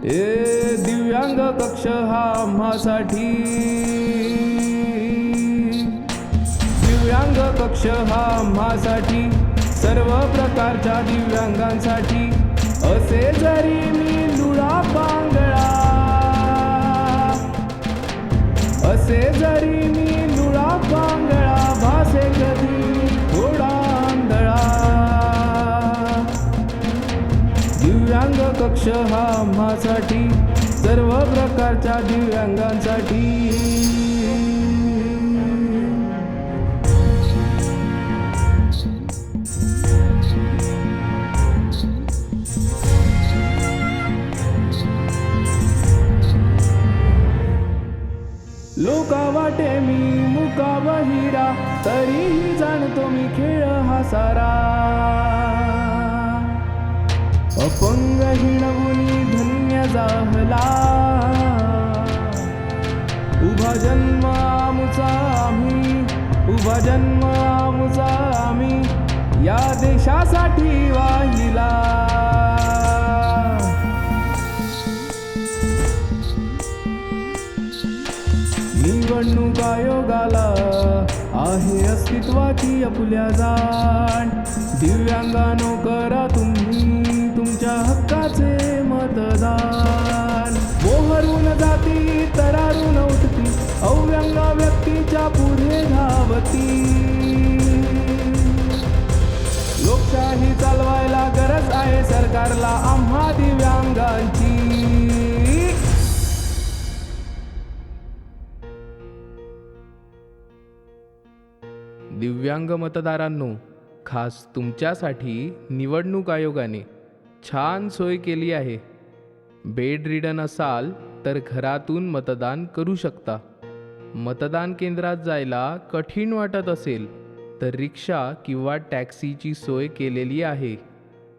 दिव्यांग कक्ष हा आम्हासाठी, दिव्यांग कक्ष हा आम्हासाठी, सर्व प्रकारच्या दिव्यांगांसाठी. असे जरी मी लुळा पांगळा, असे जरी मी लुळा पांगळा, भासे कधी थोडा आंधळा. दिव्यांग कक्ष हा आम्हासाठी, सर्व प्रकारच्या दिव्यांगांसाठी. लोका वाटे मी मुका बहिरा, तरीही जाणतो मी खेळ हा सारा. अपंग हिणवुनी धन्य जाहला, उभा जन्म आमुचा आम्ही, उभा जन्म आमुचा आम्ही, या देशासाठी वाहिला. निवडणूक आयोगाला आहे अस्तित्वाची आपुल्या जाण. दिव्यांगानो करा तुम्ही तुमच्या हक्काचे मतदान. मोहरून जाती तरारून उठती, अव्यंग व्यक्तीच्या पुढे धावती. लोकशाही चालवायला गरज आहे सरकारला आम्हा दिव्यांगांची. दिव्यांग मतदारांनो, खास तुमच्यासाठी निवडणूक आयोगाने छान सोय केली आहे. बेड रिडन असाल तर घरातून मतदान करू शकता. मतदान केंद्रात जायला कठीण वाटत असेल तर रिक्षा किंवा टॅक्सीची सोय केलेली आहे.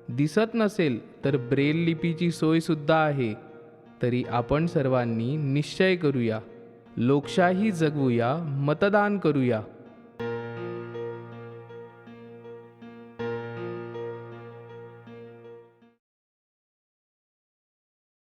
दिसत नसेल तर ब्रेल लिपीची सोयसुद्धा आहे. तरी आपण सर्वांनी निश्चय करूया, लोकशाही जगवूया, मतदान करूया.